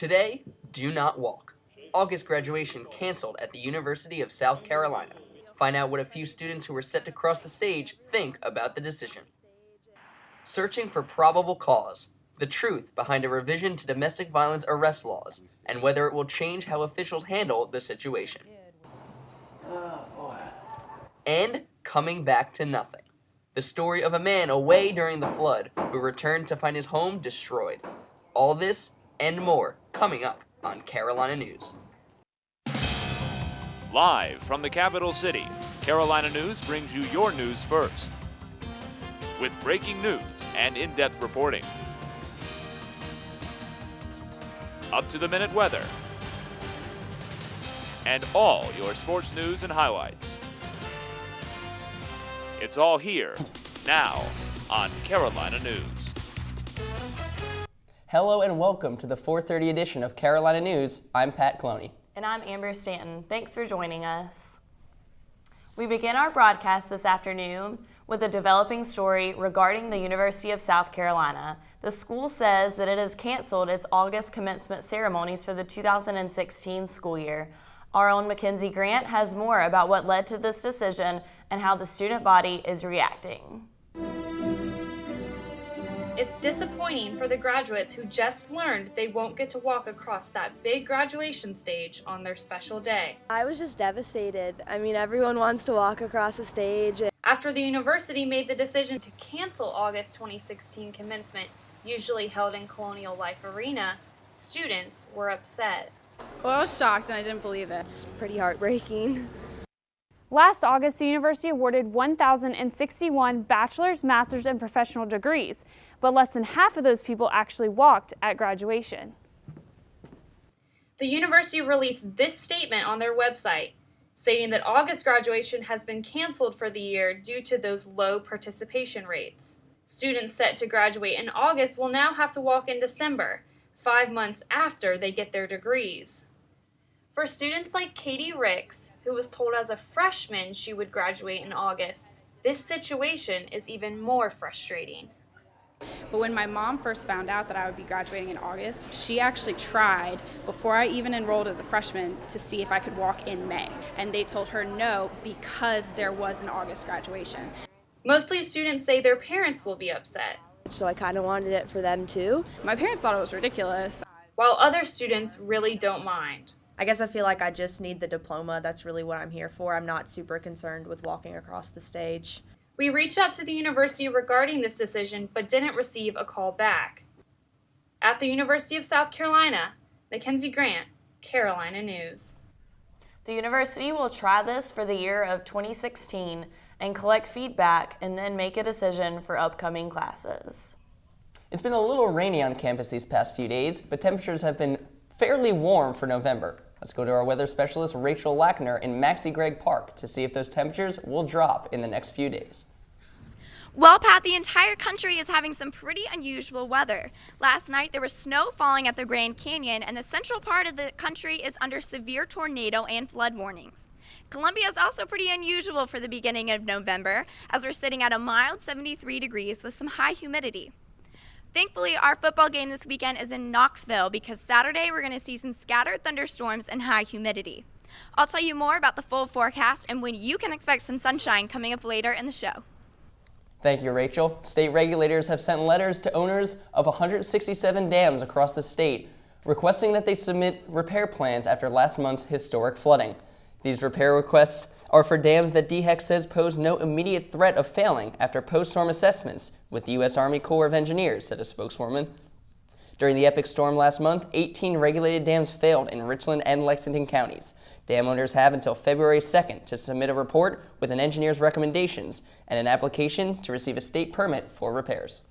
Today, do not walk. August graduation canceled at the University of South Carolina. Find out what a few students who were set to cross the stage think about the decision. Searching for probable cause, the truth behind a revision to domestic violence arrest laws, and whether it will change how officials handle the situation. And coming back to nothing. The story of a man away during the flood who returned to find his home destroyed. All this and more coming up on Carolina News. Live from the capital city, Carolina News brings you your news first. With breaking news and in-depth reporting. Up-to-the-minute weather. And all your sports news and highlights. It's all here, now, on Carolina News. Hello and welcome to the 4:30 edition of Carolina News. I'm Pat Cloney. And I'm Amber Stanton. Thanks for joining us. We begin our broadcast this afternoon with a developing story regarding the University of South Carolina. The school says that it has canceled its August commencement ceremonies for the 2016 school year. Our own Mackenzie Grant has more about what led to this decision and how the student body is reacting. It's disappointing for the graduates who just learned they won't get to walk across that big graduation stage on their special day. I was just devastated. I mean, everyone wants to walk across the stage. After the university made the decision to cancel August 2016 commencement, usually held in Colonial Life Arena, students were upset. Well, I was shocked and I didn't believe it. It's pretty heartbreaking. Last August, the university awarded 1,061 bachelor's, master's, and professional degrees, but less than half of those people actually walked at graduation. The university released this statement on their website, stating that August graduation has been canceled for the year due to those low participation rates. Students set to graduate in August will now have to walk in December, 5 months after they get their degrees. For students like Katie Ricks, who was told as a freshman she would graduate in August, this situation is even more frustrating. But when my mom first found out that I would be graduating in August, she actually tried, before I even enrolled as a freshman, to see if I could walk in May. And they told her no because there was an August graduation. Mostly students say their parents will be upset, So I kind of wanted it for them too. My parents thought it was ridiculous. while other students really don't mind. I guess I feel like I just need the diploma. That's really what I'm here for. I'm not super concerned with walking across the stage. We reached out to the university regarding this decision, but didn't receive a call back. At the University of South Carolina, Mackenzie Grant, Carolina News. The university will try this for the year of 2016 and collect feedback and then make a decision for upcoming classes. It's been a little rainy on campus these past few days, but temperatures have been fairly warm for November. Let's go to our weather specialist, Rachel Lackner, in Maxie Gregg Park to see if those temperatures will drop in the next few days. Well, Pat, the entire country is having some pretty unusual weather. Last night, there was snow falling at the Grand Canyon, and the central part of the country is under severe tornado and flood warnings. Columbia is also pretty unusual for the beginning of November, as we're sitting at a mild 73 degrees with some high humidity. Thankfully, our football game this weekend is in Knoxville because Saturday we're going to see some scattered thunderstorms and high humidity. I'll tell you more about the full forecast and when you can expect some sunshine coming up later in the show. Thank you, Rachel. State regulators have sent letters to owners of 167 dams across the state requesting that they submit repair plans after last month's historic flooding. These repair requests are for dams that DHEC says pose no immediate threat of failing after post-storm assessments with the U.S. Army Corps of Engineers, said a spokeswoman. During the epic storm last month, 18 regulated dams failed in Richland and Lexington counties. Dam owners have until February 2nd to submit a report with an engineer's recommendations and an application to receive a state permit for repairs.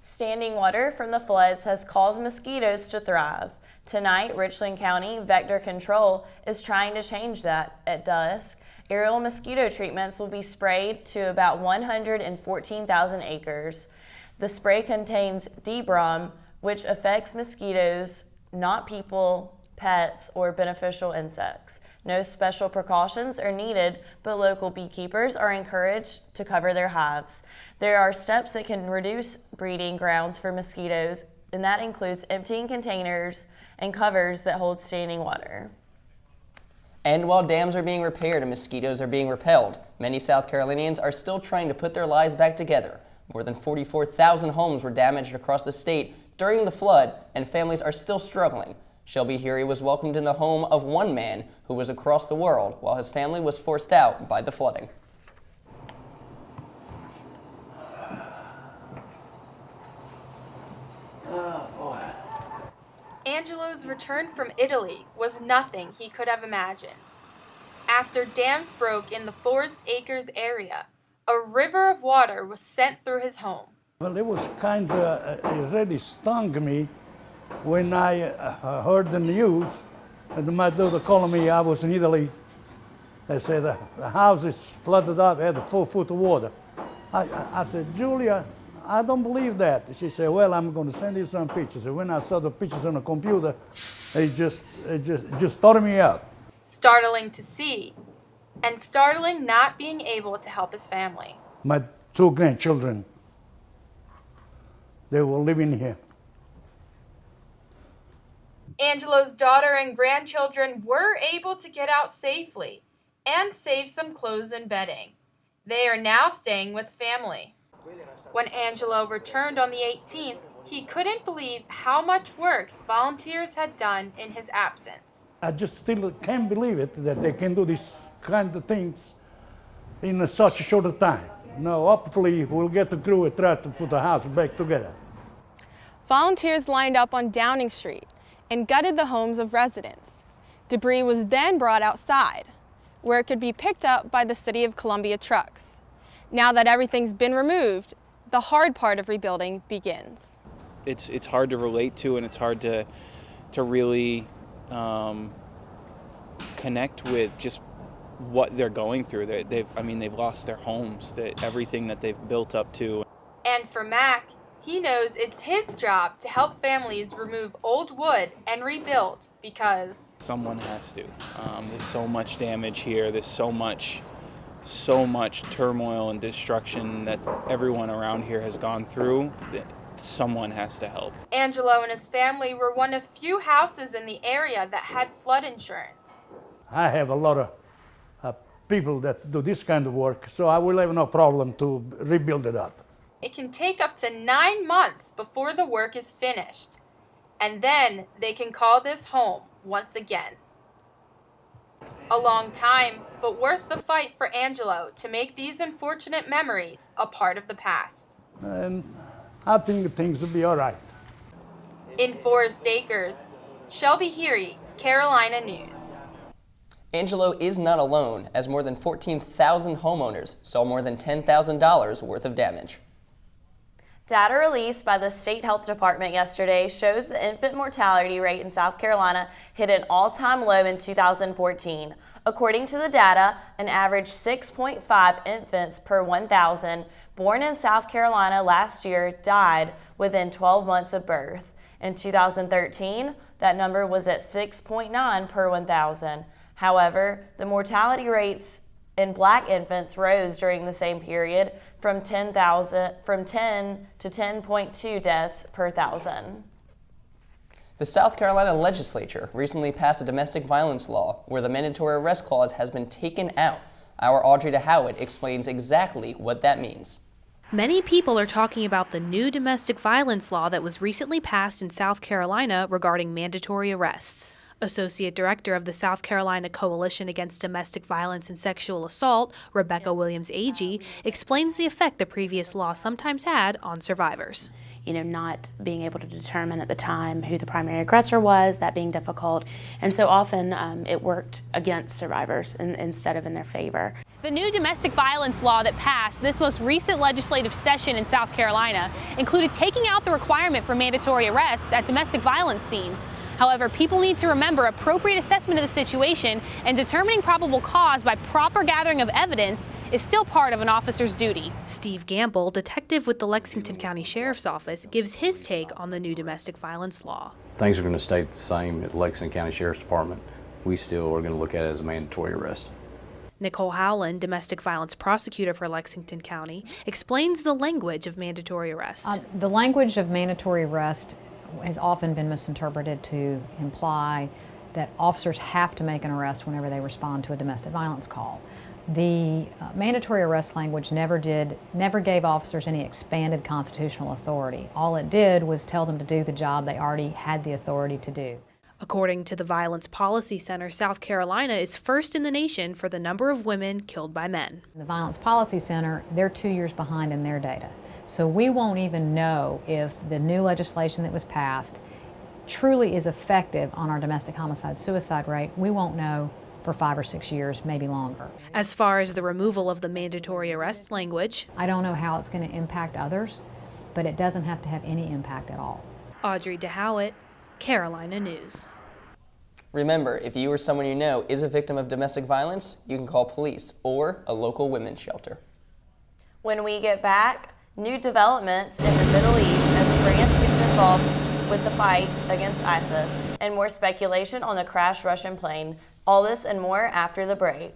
Standing water from the floods has caused mosquitoes to thrive. Tonight, Richland County Vector Control is trying to change that. At dusk, aerial mosquito treatments will be sprayed to about 114,000 acres. The spray contains DBROM, which affects mosquitoes, not people, pets, or beneficial insects. No special precautions are needed, but local beekeepers are encouraged to cover their hives. There are steps that can reduce breeding grounds for mosquitoes and that includes emptying containers and covers that hold standing water. And while dams are being repaired and mosquitoes are being repelled, many South Carolinians are still trying to put their lives back together. More than 44,000 homes were damaged across the state during the flood, and families are still struggling. Shelby Hury was welcomed in the home of one man who was across the world while his family was forced out by the flooding. Angelo's return from Italy was nothing he could have imagined. After dams broke in the Forest Acres area, a river of water was sent through his home. Well, it was kind of, it really stung me when I heard the news. And my daughter called me, I was in Italy. They said the house is flooded up, had 4 foot of water. I said, Julia, I don't believe that. She said, well, I'm going to send you some pictures. And when I saw the pictures on the computer, it just started me out. Startling to see, and startling not being able to help his family. My 2 grandchildren, they were living here. Angelo's daughter and grandchildren were able to get out safely and save some clothes and bedding. They are now staying with family. When Angelo returned on the 18th, he couldn't believe how much work volunteers had done in his absence. I just still can't believe it that they can do these kind of things in such a short time. Now, hopefully, we'll get the crew and try to put the house back together. Volunteers lined up on Downing Street and gutted the homes of residents. Debris was then brought outside, where it could be picked up by the City of Columbia trucks. Now that everything's been removed, the hard part of rebuilding begins. It's hard to relate to, and it's hard to really connect with just what they're going through. They've lost their homes, everything that they've built up to. And for Mac, he knows it's his job to help families remove old wood and rebuild because someone has to. There's so much damage here. There's so much turmoil and destruction that everyone around here has gone through. That someone has to help. Angelo and his family were one of few houses in the area that had flood insurance. I have a lot of people that do this kind of work, so I will have no problem to rebuild it up. It can take up to 9 months before the work is finished, and then they can call this home once again. A long time, but worth the fight for Angelo to make these unfortunate memories a part of the past. And I think things will be all right. In Forest Acres, Shelby Hury, Carolina News. Angelo is not alone, as more than 14,000 homeowners saw more than $10,000 worth of damage. Data released by the State Health Department yesterday shows the infant mortality rate in South Carolina hit an all-time low in 2014. According to the data, an average 6.5 infants per 1,000 born in South Carolina last year died within 12 months of birth. In 2013, that number was at 6.9 per 1,000. However, the mortality rates in Black infants rose during the same period from 10 to 10.2 deaths per 1,000. The South Carolina legislature recently passed a domestic violence law where the mandatory arrest clause has been taken out. Our Audrey DeHowitt explains exactly what that means. Many people are talking about the new domestic violence law that was recently passed in South Carolina regarding mandatory arrests. Associate Director of the South Carolina Coalition Against Domestic Violence and Sexual Assault, Rebecca Williams-Agee, explains the effect the previous law sometimes had on survivors. Not being able to determine at the time who the primary aggressor was, that being difficult. And so often it worked against survivors instead of in their favor. The new domestic violence law that passed this most recent legislative session in South Carolina included taking out the requirement for mandatory arrests at domestic violence scenes. However, people need to remember appropriate assessment of the situation and determining probable cause by proper gathering of evidence is still part of an officer's duty. Steve Gamble, detective with the Lexington County Sheriff's Office, gives his take on the new domestic violence law. Things are going to stay the same at the Lexington County Sheriff's Department. We still are going to look at it as a mandatory arrest. Nicole Howland, domestic violence prosecutor for Lexington County, explains the language of mandatory arrest. The language of mandatory arrest has often been misinterpreted to imply that officers have to make an arrest whenever they respond to a domestic violence call. The mandatory arrest language never gave officers any expanded constitutional authority. All it did was tell them to do the job they already had the authority to do. According to the Violence Policy Center, South Carolina is first in the nation for the number of women killed by men. The Violence Policy Center, they're 2 years behind in their data. So we won't even know if the new legislation that was passed truly is effective on our domestic homicide suicide rate. We won't know for 5 or 6 years, maybe longer. As far as the removal of the mandatory arrest language, I don't know how it's going to impact others, but it doesn't have to have any impact at all. Audrey DeHowett, Carolina News. Remember, if you or someone you know is a victim of domestic violence, you can call police or a local women's shelter. When we get back, new developments in the Middle East as France gets involved with the fight against ISIS, and more speculation on the crashed Russian plane. All this and more after the break.